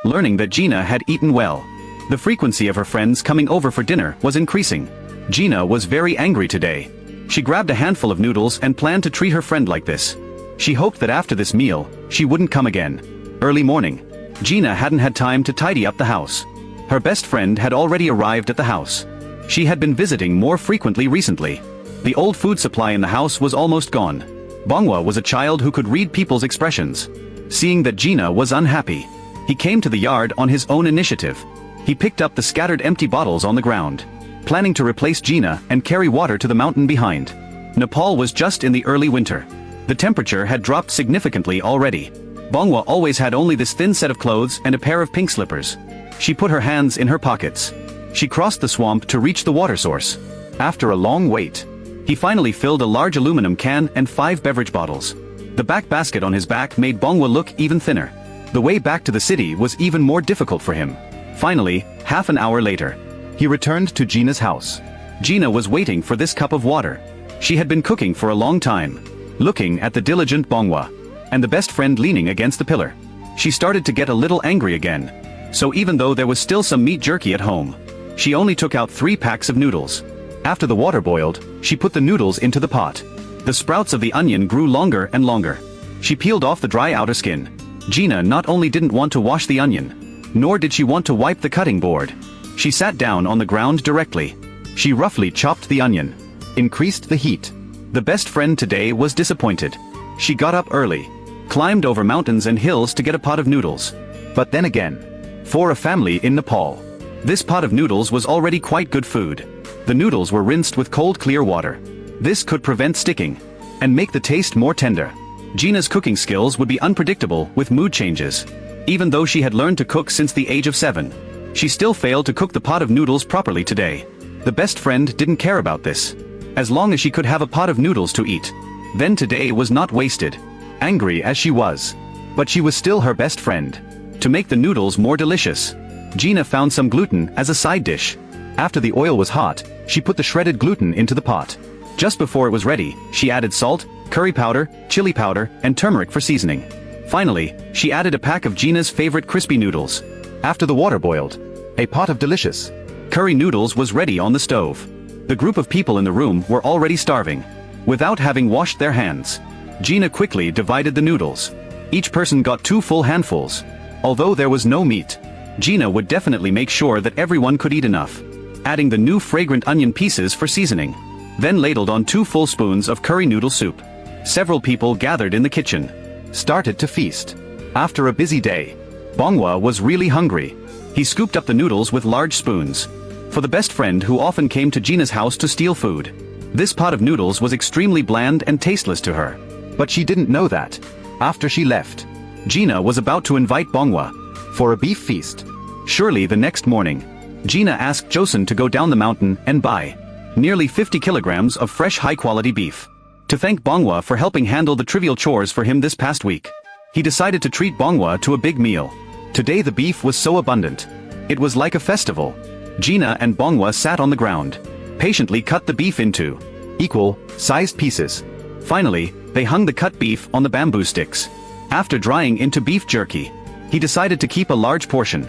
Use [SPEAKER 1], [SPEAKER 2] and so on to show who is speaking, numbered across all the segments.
[SPEAKER 1] learning that Gina had eaten well. The frequency of her friends coming over for dinner was increasing. Gina was very angry today. She grabbed a handful of noodles and planned to treat her friend like this. She hoped that after this meal, she wouldn't come again. Early morning. Gina hadn't had time to tidy up the house. Her best friend had already arrived at the house. She had been visiting more frequently recently. The old food supply in the house was almost gone. Bongwa was a child who could read people's expressions. Seeing that Gina was unhappy, he came to the yard on his own initiative. He picked up the scattered empty bottles on the ground, planning to replace Gina and carry water to the mountain behind. Nepal was just in the early winter. The temperature had dropped significantly already. Bongwa always had only this thin set of clothes and a pair of pink slippers. She put her hands in her pockets. She crossed the swamp to reach the water source. After a long wait, he finally filled a large aluminum can and 5 beverage bottles. The back basket on his back made Bongwa look even thinner. The way back to the city was even more difficult for him. Finally, half an hour later, he returned to Gina's house. Gina was waiting for this cup of water. She had been cooking for a long time, looking at the diligent Bongwa, and the best friend leaning against the pillar. She started to get a little angry again. So even though there was still some meat jerky at home, she only took out 3 packs of noodles. After the water boiled, she put the noodles into the pot. The sprouts of the onion grew longer and longer. She peeled off the dry outer skin. Gina not only didn't want to wash the onion, nor did she want to wipe the cutting board. She sat down on the ground directly. She roughly chopped the onion, increased the heat. The best friend today was disappointed. She got up early, climbed over mountains and hills to get a pot of noodles. But then again, for a family in Nepal, this pot of noodles was already quite good food. The noodles were rinsed with cold clear water. This could prevent sticking and make the taste more tender. Gina's cooking skills would be unpredictable with mood changes. Even though she had learned to cook since the age of 7, she still failed to cook the pot of noodles properly today. The best friend didn't care about this. As long as she could have a pot of noodles to eat, then today was not wasted. Angry as she was, but she was still her best friend. To make the noodles more delicious, Gina found some gluten as a side dish. After the oil was hot, she put the shredded gluten into the pot. Just before it was ready, she added salt, curry powder, chili powder, and turmeric for seasoning. Finally, she added a pack of Gina's favorite crispy noodles. After the water boiled, a pot of delicious curry noodles was ready on the stove. The group of people in the room were already starving. Without having washed their hands, Gina quickly divided the noodles. Each person got 2 full handfuls. Although there was no meat, Gina would definitely make sure that everyone could eat enough. Adding the new fragrant onion pieces for seasoning. Then ladled on 2 full spoons of curry noodle soup. Several people gathered in the kitchen, started to feast. After a busy day, Bongwa was really hungry. He scooped up the noodles with large spoons. For the best friend who often came to Gina's house to steal food, this pot of noodles was extremely bland and tasteless to her. But she didn't know that. After she left, Gina was about to invite Bongwa for a beef feast. Surely the next morning, Gina asked Joseon to go down the mountain and buy nearly 50 kilograms of fresh high-quality beef. To thank Bongwa for helping handle the trivial chores for him this past week, he decided to treat Bongwa to a big meal. Today the beef was so abundant. It was like a festival. Gina and Bongwa sat on the ground, patiently cut the beef into equal-sized pieces. Finally, they hung the cut beef on the bamboo sticks. After drying into beef jerky, he decided to keep a large portion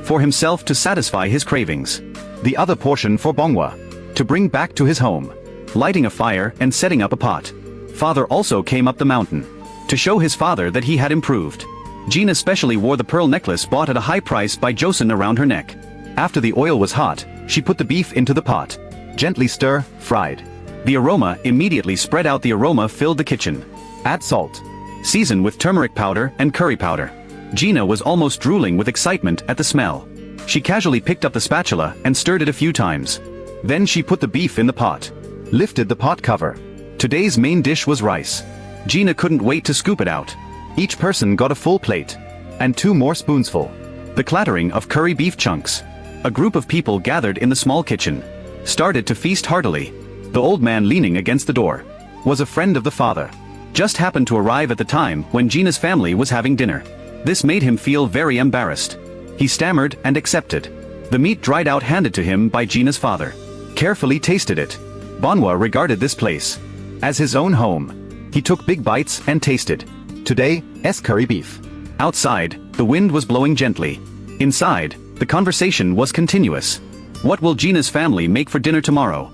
[SPEAKER 1] for himself to satisfy his cravings. The other portion for Bongwa to bring back to his home, lighting a fire and setting up a pot. Father also came up the mountain to show his father that he had improved. Gina specially wore the pearl necklace bought at a high price by Joseon around her neck. After the oil was hot, she put the beef into the pot. Gently stir, fried. The aroma immediately spread out. The aroma filled the kitchen. Add salt. Season with turmeric powder and curry powder. Gina was almost drooling with excitement at the smell. She casually picked up the spatula and stirred it a few times. Then she put the beef in the pot, lifted the pot cover. Today's main dish was rice. Gina couldn't wait to scoop it out. Each person got a full plate, and 2 more spoonsful. The clattering of curry beef chunks. A group of people gathered in the small kitchen, started to feast heartily. The old man leaning against the door was a friend of the father. Just happened to arrive at the time when Gina's family was having dinner. This made him feel very embarrassed. He stammered and accepted. The meat dried out handed to him by Gina's father. Carefully tasted it. Bongwa regarded this place as his own home. He took big bites and tasted today's curry beef. Outside, the wind was blowing gently. Inside, the conversation was continuous. What will Gina's family make for dinner tomorrow?